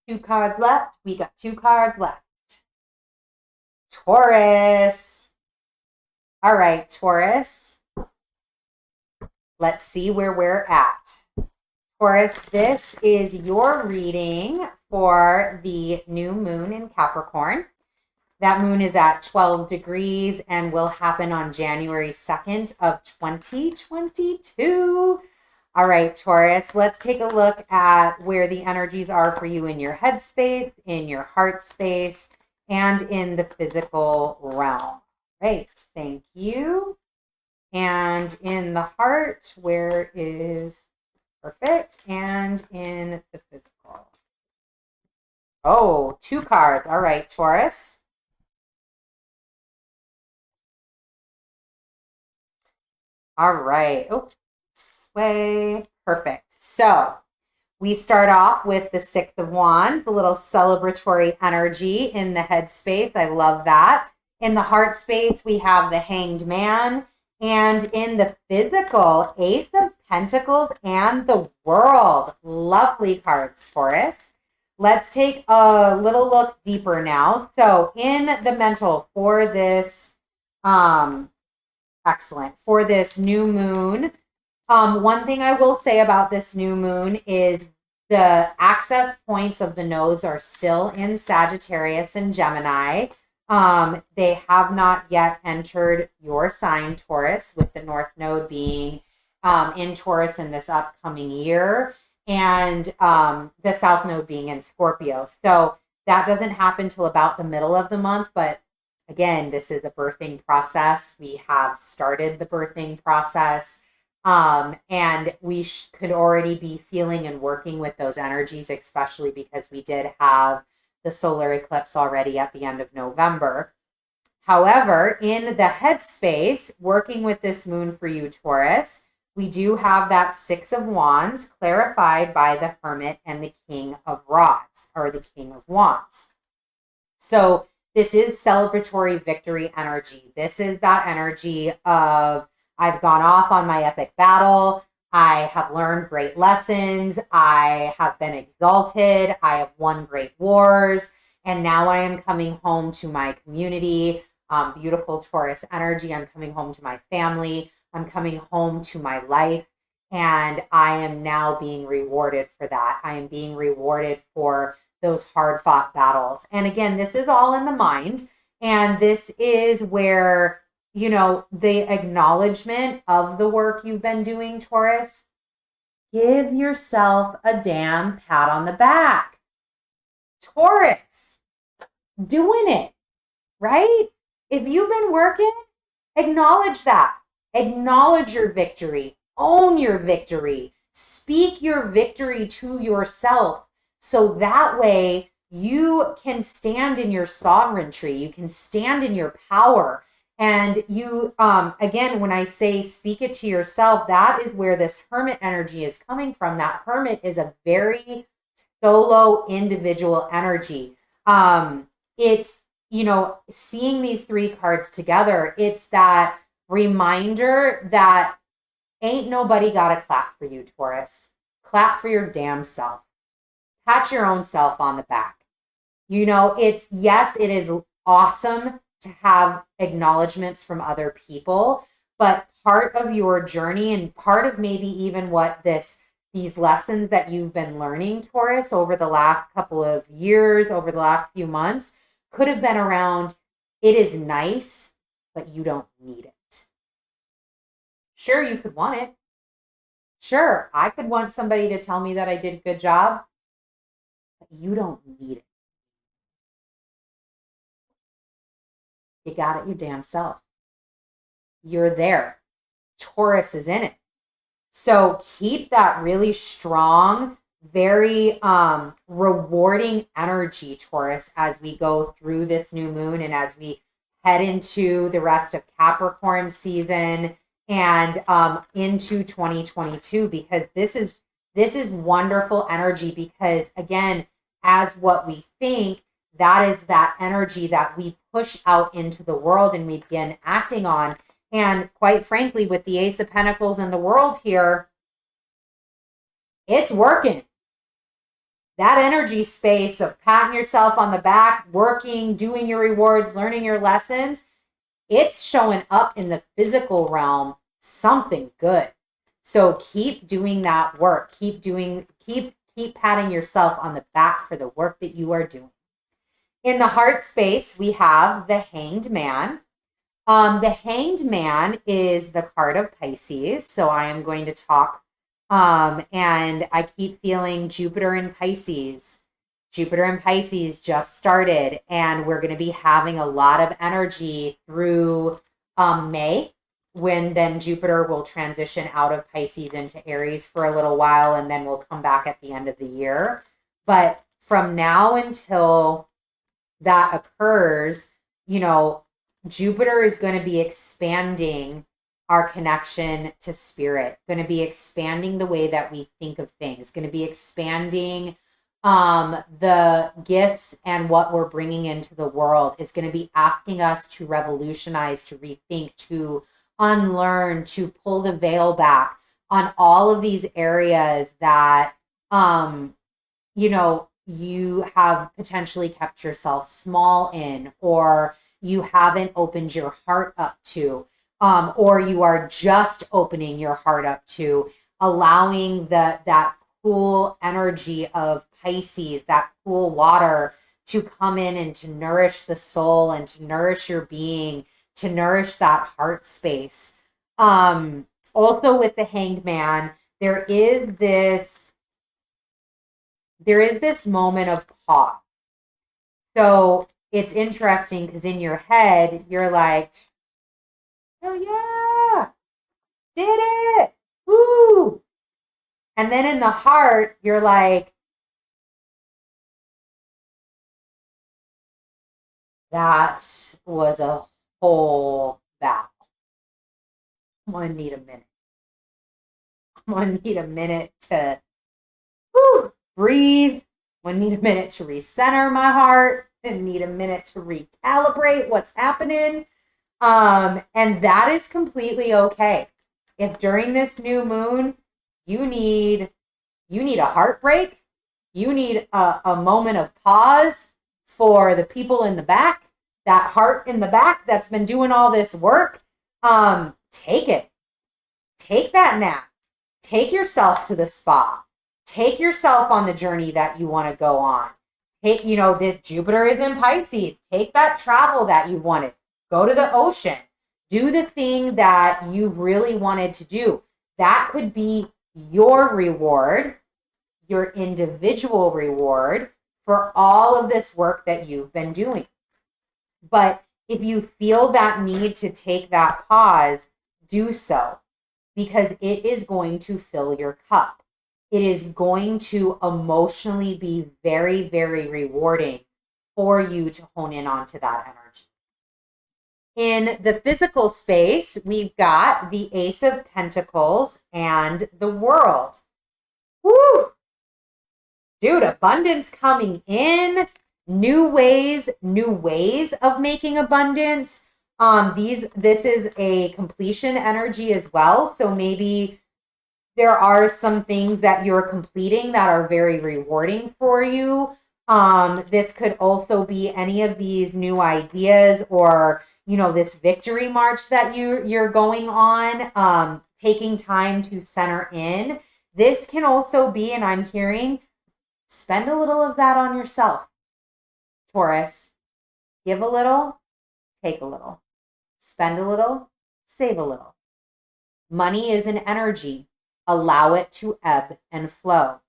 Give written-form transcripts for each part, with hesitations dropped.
2 cards left. We got 2 cards left. Taurus. All right, Taurus. Let's see where we're at. Taurus, this is your reading for the new moon in Capricorn. That moon is at 12 degrees and will happen on January 2nd of 2022. All right, Taurus, let's take a look at where the energies are for you in your head space, in your heart space, and in the physical realm. Great, thank you. And in the heart, where is perfect? And in the physical. Oh, 2 cards. All right, Taurus. All right. Oh, sway. Perfect. So we start off with the 6 of Wands, a little celebratory energy in the head space. I love that. In the heart space, we have the Hanged Man. And in the physical, Ace of Pentacles and the World. Lovely cards, Taurus. Let's take a little look deeper now. So in the mental for this, excellent, for this new moon, one thing I will say about this new moon is the access points of the nodes are still in Sagittarius and Gemini. They have not yet entered your sign, Taurus, with the North Node being in Taurus in this upcoming year, and the South Node being in Scorpio. So that doesn't happen till about the middle of the month, but again, this is a birthing process. We have started the birthing process, and we could already be feeling and working with those energies, especially because we did have the solar eclipse already at the end of November. However, in the headspace, working with this moon for you, Taurus, we do have that 6 of Wands clarified by the Hermit and the King of Rods, or the King of Wands. So this is celebratory victory energy. This is that energy of, I've gone off on my epic battle. I have learned great lessons. I have been exalted. I have won great wars. And now I am coming home to my community. Beautiful Taurus energy. I'm coming home to my family. I'm coming home to my life. And I am now being rewarded for that. I am being rewarded for those hard fought battles. And again, this is all in the mind. And this is where, you know, the acknowledgement of the work you've been doing, Taurus. Give yourself a damn pat on the back. Taurus, doing it, right? If you've been working, acknowledge that. Acknowledge your victory. Own your victory. Speak your victory to yourself. So that way you can stand in your sovereignty. You can stand in your power. And you, again, when I say speak it to yourself, that is where this Hermit energy is coming from. That Hermit is a very solo individual energy. It's, you know, seeing these 3 cards together, it's that reminder that ain't nobody got to clap for you, Taurus. Clap for your damn self. Pat your own self on the back. You know, it's, yes, it is awesome to have acknowledgments from other people, but part of your journey and part of maybe even what these lessons that you've been learning, Taurus, over the last couple of years, over the last few months, could have been around, it is nice, but you don't need it. Sure, you could want it. Sure, I could want somebody to tell me that I did a good job, but you don't need it. You got it your damn self. You're there. Taurus is in it. So keep that really strong, very rewarding energy, Taurus, as we go through this new moon and as we head into the rest of Capricorn season and into 2022, because this is wonderful energy, because again, as what we think, that is that energy that we push out into the world and we begin acting on. And quite frankly, with the Ace of Pentacles and the World here, it's working. that energy space of patting yourself on the back, working, doing your rewards, learning your lessons, it's showing up in the physical realm, something good. So keep doing that work. Keep patting yourself on the back for the work that you are doing. In the heart space, we have the Hanged Man. The Hanged Man is the card of Pisces. So I am going to talk, and I keep feeling Jupiter in Pisces. Jupiter in Pisces just started, and we're going to be having a lot of energy through May, when then Jupiter will transition out of Pisces into Aries for a little while, and then we'll come back at the end of the year. But from now until that occurs, Jupiter is going to be expanding our connection to spirit, going to be expanding the way that we think of things, going to be expanding the gifts and what we're bringing into the world, is going to be asking us to revolutionize, to rethink, to unlearn, to pull the veil back on all of these areas that, you have potentially kept yourself small in, or you haven't opened your heart up to, or you are just opening your heart up to, allowing that cool energy of Pisces, that cool water, to come in and to nourish the soul and to nourish your being, to nourish that heart space. Also with the Hanged Man, there is this moment of pause. So it's interesting because in your head, you're like, oh yeah, did it, woo. And then in the heart, you're like, that was a whole battle. I'm going to need a minute. I'm going to need a minute to breathe. I'm going to need a minute to recenter my heart, and need a minute to recalibrate what's happening. And that is completely okay. If during this new moon, you need a heartbreak, you need a moment of pause for the people in the back, that heart in the back that's been doing all this work, take it. Take that nap. Take yourself to the spa. Take yourself on the journey that you want to go on. Take, that Jupiter is in Pisces. Take that travel that you wanted. Go to the ocean. Do the thing that you really wanted to do. That could be your reward, your individual reward for all of this work that you've been doing. But if you feel that need to take that pause, do so, because it is going to fill your cup. It is going to emotionally be very, very rewarding for you to hone in onto that energy. In the physical space, we've got the Ace of Pentacles and the World. Woo! Dude, abundance coming in, new ways of making abundance. This is a completion energy as well. So maybe there are some things that you're completing that are very rewarding for you. This could also be any of these new ideas, or, this victory march that you're going on, taking time to center in. This can also be, and I'm hearing, spend a little of that on yourself, Taurus. Give a little, take a little. Spend a little, save a little. Money is an energy. Allow it to ebb and flow.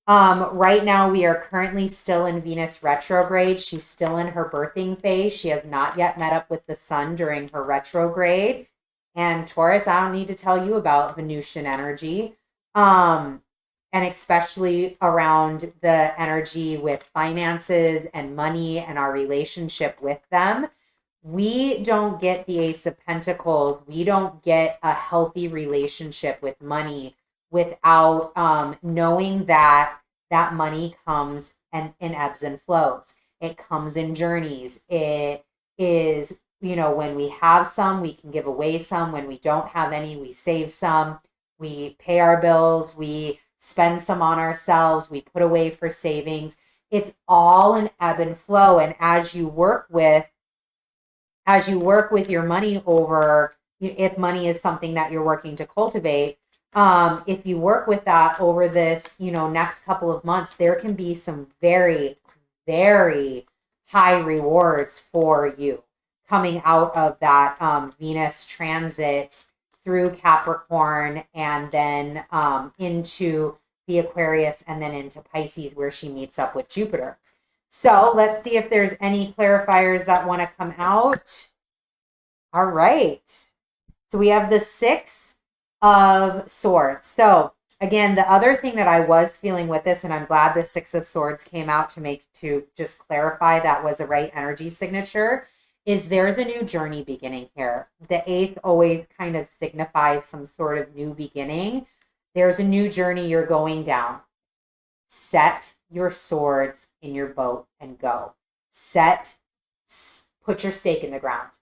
Right now, we are currently still in Venus retrograde. She's still in her birthing phase. She has not yet met up with the sun during her retrograde. And Taurus, I don't need to tell you about Venusian energy. And especially around the energy with finances and money and our relationship with them. We don't get the Ace of Pentacles. We don't get a healthy relationship with money without knowing that money comes in ebbs and flows. It comes in journeys. It is, when we have some, we can give away some. When we don't have any, we save some. We pay our bills. We spend some on ourselves, we put away for savings. It's all an ebb and flow. And as you work with your money over, if money is something that you're working to cultivate, if you work with that over this, next couple of months, there can be some very, very high rewards for you coming out of that Venus transit through Capricorn and then into the Aquarius and then into Pisces, where she meets up with Jupiter. So let's see if there's any clarifiers that want to come out. All right. So we have the 6 of Swords. So again, the other thing that I was feeling with this, and I'm glad the 6 of Swords came out to just clarify that was the right energy signature, is there's a new journey beginning here. The Ace always kind of signifies some sort of new beginning. There's a new journey you're going down. Set your swords in your boat and go. Put your stake in the ground.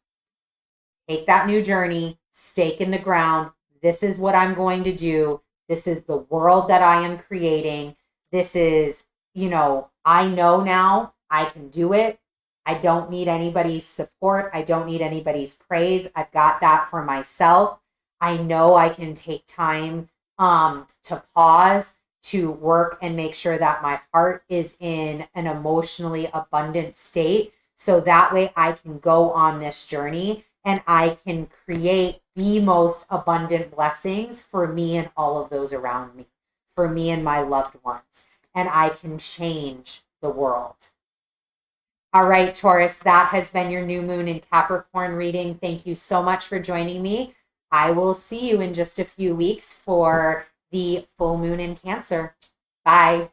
Take that new journey, stake in the ground. This is what I'm going to do. This is the world that I am creating. This is, I know now I can do it. I don't need anybody's support. I don't need anybody's praise. I've got that for myself. I know I can take time to pause, to work and make sure that my heart is in an emotionally abundant state. So that way I can go on this journey and I can create the most abundant blessings for me and all of those around me, for me and my loved ones. And I can change the world. All right, Taurus, that has been your new moon in Capricorn reading. Thank you so much for joining me. I will see you in just a few weeks for the full moon in Cancer. Bye.